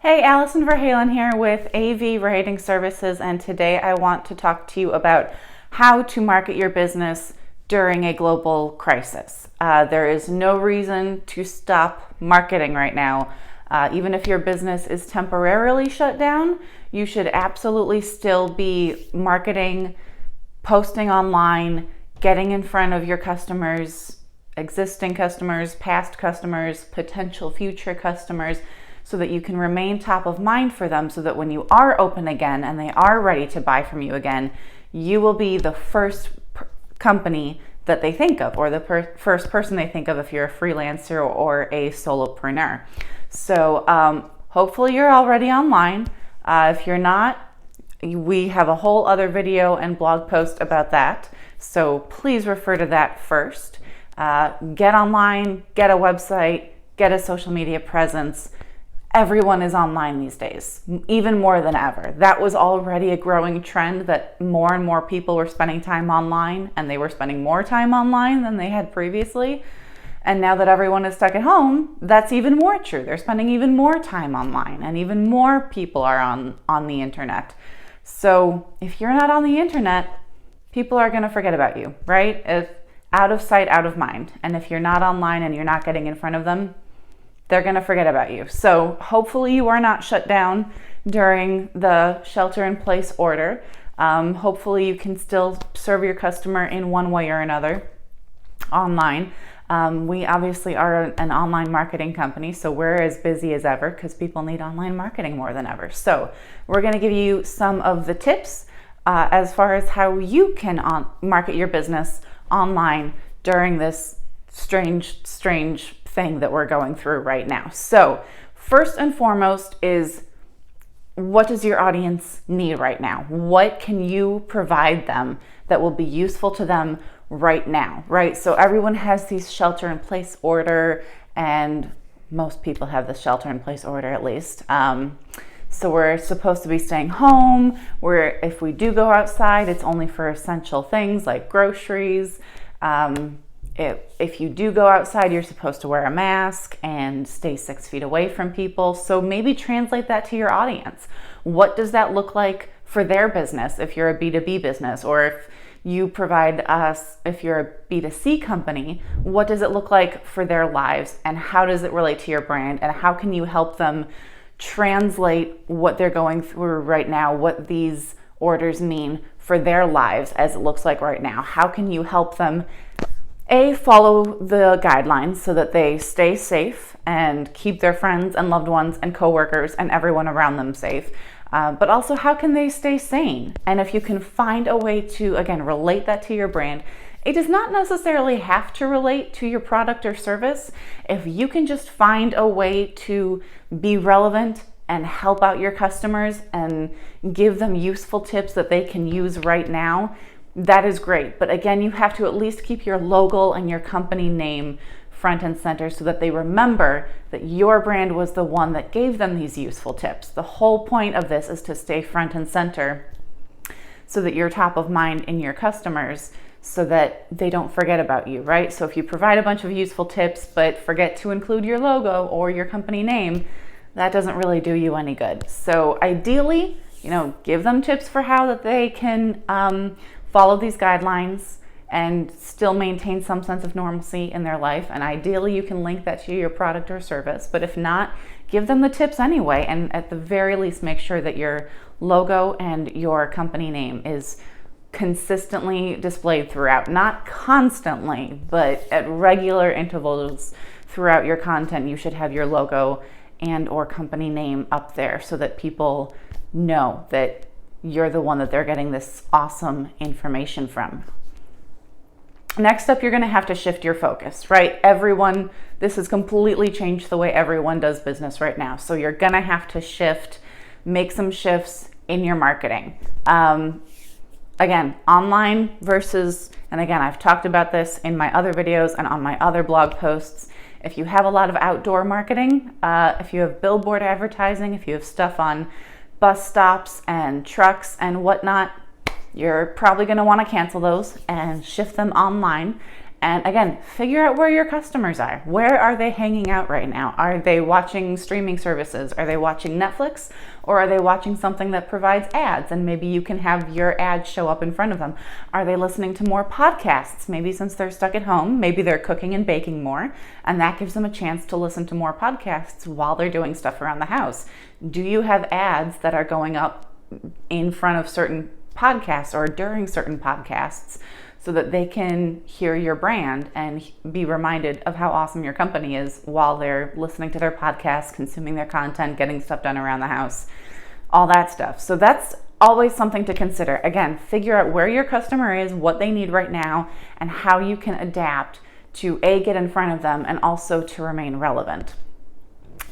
Hey, Allison Verhalen here with AV Writing Services, and today I want to talk to you about how to market your business during a global crisis. There is no reason to stop marketing right now. Even if your business is temporarily shut down, you should absolutely still be marketing, posting online, getting in front of your customers, existing customers, past customers, potential future customers, so that you can remain top of mind for them, so that when you are open again and they are ready to buy from you again, you will be the first company that they think of, or the first person they think of if you're a freelancer or a solopreneur. So hopefully you're already online. If you're not, we have a whole other video and blog post about that. So please refer to that first. Get online, get a website, get a social media presence. Everyone is online these days, even more than ever. That was already a growing trend, that more and more people were spending time online, and they were spending more time online than they had previously. And now that everyone is stuck at home, that's even more true. They're spending even more time online, and even more people are on the internet. So if you're not on the internet, people are going to forget about you, right? If out of sight, out of mind. And if you're not online and you're not getting in front of them, they're going to forget about you. So hopefully you are not shut down during the shelter-in-place order. Hopefully you can still serve your customer in one way or another online. We obviously are an online marketing company, so we're as busy as ever because people need online marketing more than ever. So we're going to give you some of the tips as far as how you can market your business online during this strange thing that we're going through right now. So first and foremost is, what does your audience need right now? What can you provide them that will be useful to them right now, right? So everyone has these shelter-in-place order, and most people have the shelter-in-place order at least. So we're supposed to be staying home. If we do go outside, it's only for essential things like groceries. If you do go outside, you're supposed to wear a mask and stay 6 feet away from people. So maybe translate that to your audience. What does that look like for their business if you're a B2B business, or if you provide us, if you're a B2C company, what does it look like for their lives, and how does it relate to your brand, and how can you help them translate what they're going through right now, what these orders mean for their lives as it looks like right now? How can you help them follow the guidelines so that they stay safe and keep their friends and loved ones and coworkers and everyone around them safe? But also, how can they stay sane? And if you can find a way to, again, relate that to your brand, it does not necessarily have to relate to your product or service. If you can just find a way to be relevant and help out your customers and give them useful tips that they can use right now, that is great. But again, you have to at least keep your logo and your company name front and center so that they remember that your brand was the one that gave them these useful tips. The whole point of this is to stay front and center so that you're top of mind in your customers, so that they don't forget about you, right? So if you provide a bunch of useful tips but forget to include your logo or your company name, that doesn't really do you any good. So ideally, give them tips for how that they can follow these guidelines and still maintain some sense of normalcy in their life. And ideally, you can link that to your product or service. But if not, give them the tips anyway. And at the very least, make sure that your logo and your company name is consistently displayed throughout. Not constantly, but at regular intervals throughout your content, you should have your logo and or company name up there so that people know that you're the one that they're getting this awesome information from. Next up, you're going to have to shift your focus, right? This has completely changed the way everyone does business right now. So you're going to have to make some shifts in your marketing. Again, online versus, and again, I've talked about this in my other videos and on my other blog posts. If you have a lot of outdoor marketing, if you have billboard advertising, if you have stuff on bus stops and trucks and whatnot, you're probably going to want to cancel those and shift them online And again, figure out where your customers are. Where are they hanging out right now? Are they watching streaming services? Are they watching Netflix? Or are they watching something that provides ads? And maybe you can have your ads show up in front of them. Are they listening to more podcasts? Maybe since they're stuck at home, maybe they're cooking and baking more, and that gives them a chance to listen to more podcasts while they're doing stuff around the house. Do you have ads that are going up in front of certain podcasts or during certain podcasts, so that they can hear your brand and be reminded of how awesome your company is while they're listening to their podcasts, consuming their content, getting stuff done around the house, all that stuff. So that's always something to consider. Again, figure out where your customer is, what they need right now, and how you can adapt to get in front of them and also to remain relevant.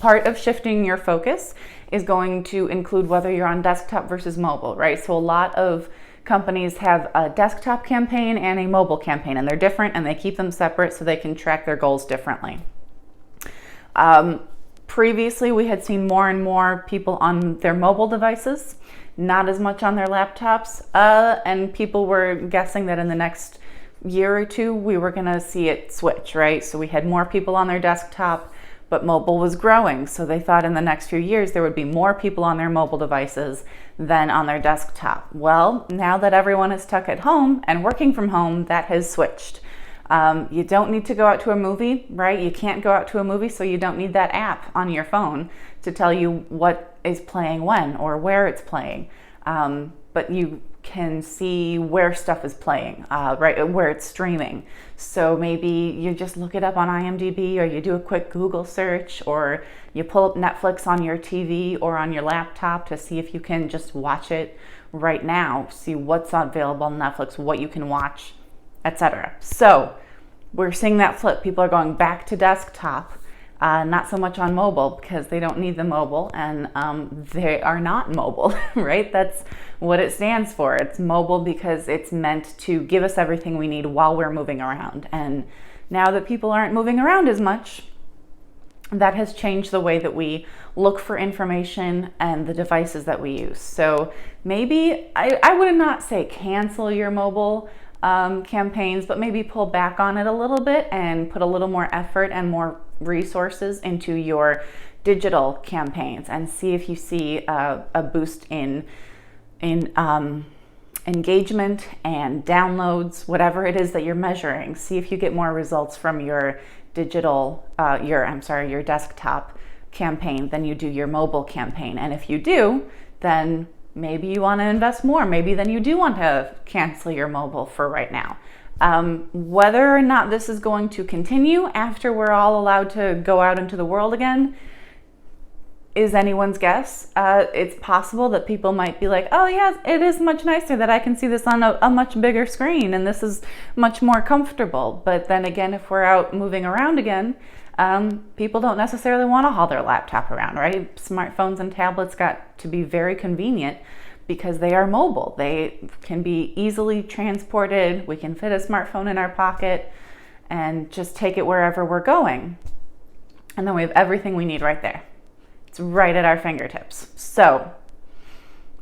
Part of shifting your focus is going to include whether you're on desktop versus mobile, right? So a lot of companies have a desktop campaign and a mobile campaign, and they're different, and they keep them separate so they can track their goals differently. Previously, we had seen more and more people on their mobile devices, not as much on their laptops, and people were guessing that in the next year or two, we were going to see it switch, right? So we had more people on their desktop, but mobile was growing. So they thought in the next few years there would be more people on their mobile devices than on their desktop. Well, now that everyone is stuck at home and working from home, that has switched. You don't need to go out to a movie, right? You can't go out to a movie, so you don't need that app on your phone to tell you what is playing when or where it's playing. But you can see where stuff is playing, right, where it's streaming. So maybe you just look it up on IMDb, or you do a quick Google search, or you pull up Netflix on your TV or on your laptop to see if you can just watch it right now, see what's available on Netflix, what you can watch, etc. So we're seeing that flip. People are going back to desktop, not so much on mobile because they don't need the mobile, and they are not mobile, right? That's what it stands for. It's mobile because it's meant to give us everything we need while we're moving around. And now that people aren't moving around as much, that has changed the way that we look for information and the devices that we use. So maybe I would not say cancel your mobile campaigns, but maybe pull back on it a little bit and put a little more effort and more resources into your digital campaigns, and see if you see a boost in engagement and downloads, whatever it is that you're measuring. See if you get more results from your your desktop campaign than you do your mobile campaign. And if you do, then maybe you want to invest more. Maybe then you do want to cancel your mobile for right now. Whether or not this is going to continue after we're all allowed to go out into the world again is anyone's guess. It's possible that people might be like, oh yeah, it is much nicer that I can see this on a much bigger screen, and this is much more comfortable. But then again, if we're out moving around again, people don't necessarily want to haul their laptop around, right? Smartphones and tablets got to be very convenient because they are mobile. They can be easily transported. We can fit a smartphone in our pocket and just take it wherever we're going. And then we have everything we need right there. It's right at our fingertips. So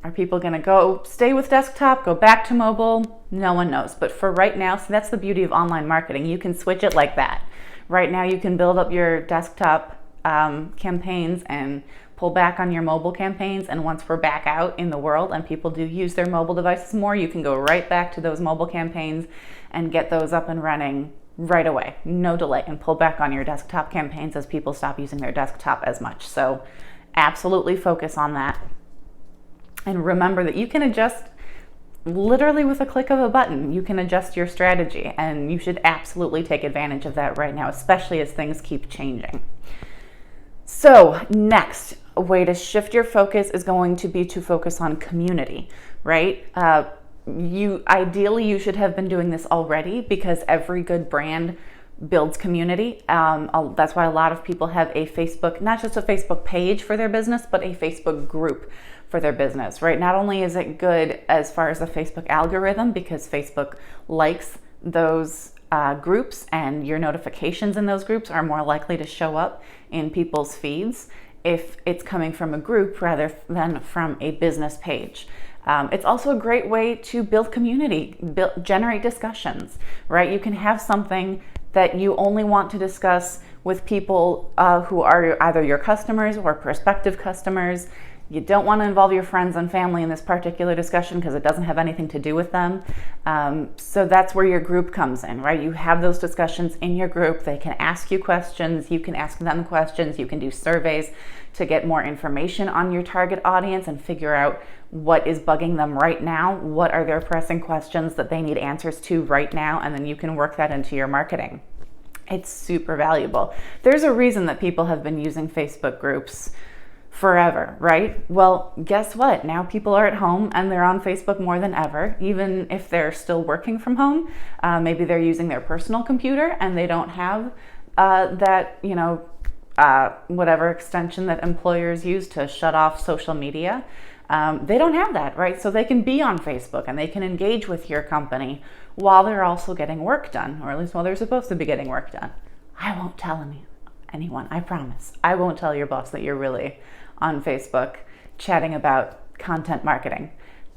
are people going to go stay with desktop, go back to mobile? No one knows. But for right now, so that's the beauty of online marketing. You can switch it like that. Right now, you can build up your desktop campaigns and pull back on your mobile campaigns. And once we're back out in the world and people do use their mobile devices more, you can go right back to those mobile campaigns and get those up and running right away, no delay, and pull back on your desktop campaigns as people stop using their desktop as much. So absolutely focus on that. And remember that you can adjust literally with a click of a button. You can adjust your strategy, and you should absolutely take advantage of that right now, especially as things keep changing. So next, a way to shift your focus is going to be to focus on community, right? You should have been doing this already, because every good brand builds community. That's why a lot of people have a Facebook, not just a Facebook page for their business, but a Facebook group for their business, right? Not only is it good as far as the Facebook algorithm, because Facebook likes those groups, and your notifications in those groups are more likely to show up in people's feeds if it's coming from a group rather than from a business page. It's also a great way to build community, generate discussions, right? You can have something that you only want to discuss with people who are either your customers or prospective customers. You don't want to involve your friends and family in this particular discussion because it doesn't have anything to do with them. So that's where your group comes in, right? You have those discussions in your group. They can ask you questions. You can ask them questions. You can do surveys to get more information on your target audience and figure out what is bugging them right now. What are their pressing questions that they need answers to right now? And then you can work that into your marketing. It's super valuable. There's a reason that people have been using Facebook groups forever, right? Well, guess what? Now people are at home and they're on Facebook more than ever, even if they're still working from home. Maybe they're using their personal computer and they don't have that, whatever extension that employers use to shut off social media. They don't have that, right? So they can be on Facebook and they can engage with your company while they're also getting work done, or at least while they're supposed to be getting work done. I won't tell anyone, I promise. I won't tell your boss that you're really on Facebook chatting about content marketing.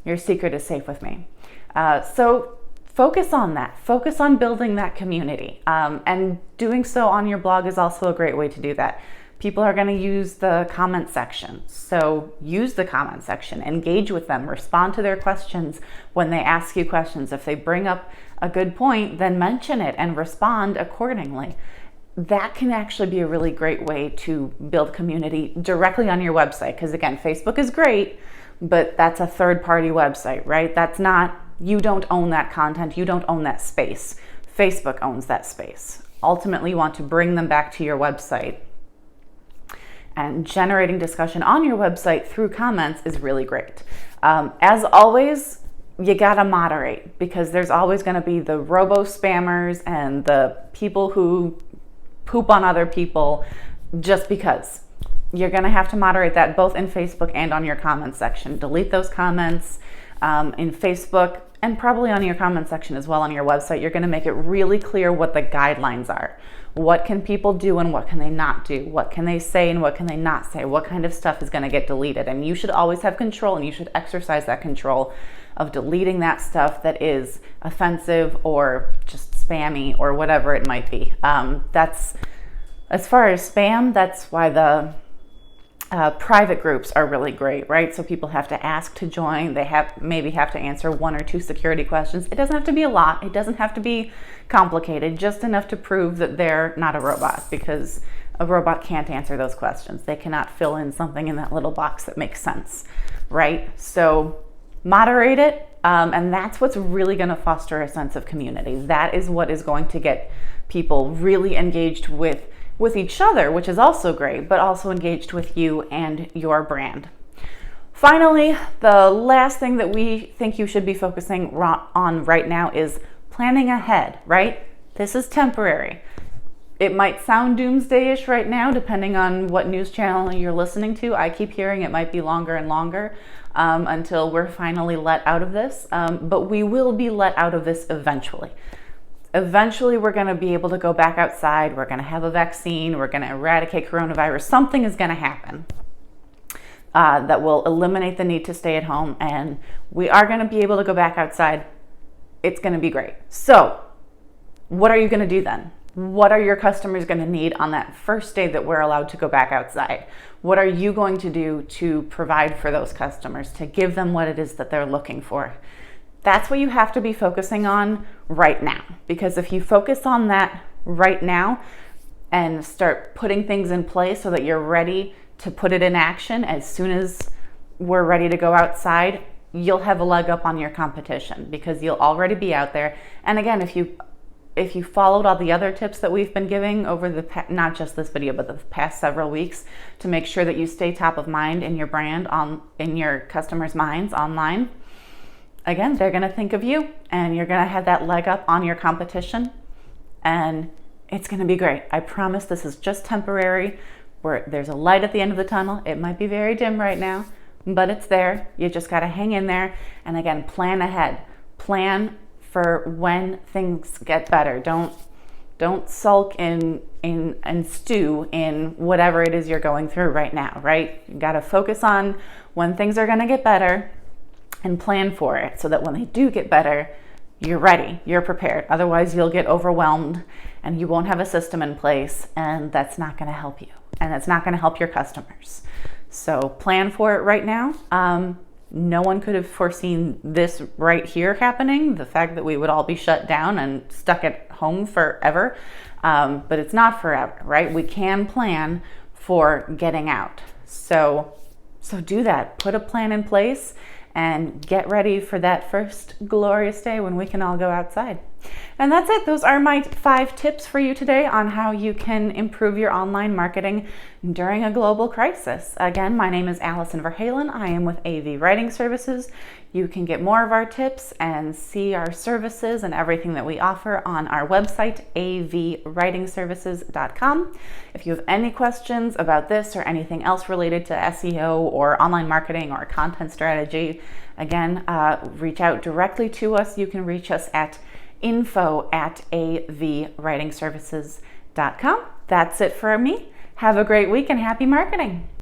Your secret is safe with me. So focus on that. Focus on building that community. And doing so on your blog is also a great way to do that. People are going to use the comment section. So use the comment section, engage with them, respond to their questions when they ask you questions. If they bring up a good point, then mention it and respond accordingly. That can actually be a really great way to build community directly on your website. Because again, Facebook is great, but that's a third-party website, right? That's not, you don't own that content, you don't own that space. Facebook owns that space. Ultimately, you want to bring them back to your website. And generating discussion on your website through comments is really great. As always, you gotta moderate, because there's always gonna be the robo-spammers and the people who poop on other people just because. You're gonna have to moderate that both in Facebook and on your comments section. Delete those comments in Facebook and probably on your comment section as well on your website. You're gonna make it really clear what the guidelines are. What can people do and what can they not do? What can they say and what can they not say? What kind of stuff is gonna get deleted? And you should always have control, and you should exercise that control of deleting that stuff that is offensive or just spammy or whatever it might be. That's, as far as spam, that's why the private groups are really great, right? So people have to ask to join. They maybe have to answer 1 or 2 security questions. It doesn't have to be a lot. It doesn't have to be complicated, just enough to prove that they're not a robot, because a robot can't answer those questions. They cannot fill in something in that little box that makes sense, right? So moderate it, and that's what's really going to foster a sense of community. That is what is going to get people really engaged with each other, which is also great, but also engaged with you and your brand. Finally, the last thing that we think you should be focusing on right now is planning ahead, right? This is temporary. It might sound doomsday-ish right now, depending on what news channel you're listening to. I keep hearing it might be longer and longer until we're finally let out of this, but we will be let out of this eventually. Eventually, we're going to be able to go back outside. We're going to have a vaccine. We're going to eradicate coronavirus. Something is going to happen that will eliminate the need to stay at home, and we are going to be able to go back outside. It's going to be great. So what are you going to do then? What are your customers going to need on that first day that we're allowed to go back outside? What are you going to do to provide for those customers, to give them what it is that they're looking for? That's what you have to be focusing on right now, because if you focus on that right now and start putting things in place so that you're ready to put it in action as soon as we're ready to go outside, you'll have a leg up on your competition, because you'll already be out there. And again, if you followed all the other tips that we've been giving over the not just this video, but the past several weeks, to make sure that you stay top of mind in your brand, in your customers' minds online, again, they're going to think of you, and you're going to have that leg up on your competition, and it's going to be great. I promise this is just temporary. There's a light at the end of the tunnel. It might be very dim right now, but it's there. You just got to hang in there. And again, plan ahead. Plan for when things get better. Don't sulk and stew in whatever it is you're going through right now, right? You got to focus on when things are going to get better, and plan for it so that when they do get better, you're ready, you're prepared. Otherwise, you'll get overwhelmed and you won't have a system in place, and that's not going to help you, and it's not going to help your customers. So plan for it right now. No one could have foreseen this right here happening, the fact that we would all be shut down and stuck at home forever. But it's not forever, right? We can plan for getting out. So do that. Put a plan in place and get ready for that first glorious day when we can all go outside. And that's it. Those are my 5 tips for you today on how you can improve your online marketing during a global crisis. Again, my name is Allison Verhalen. I am with AV Writing Services. You can get more of our tips and see our services and everything that we offer on our website, avwritingservices.com. If you have any questions about this or anything else related to SEO or online marketing or content strategy, again, reach out directly to us. You can reach us at info@avwritingservices.com. That's it for me. Have a great week and happy marketing.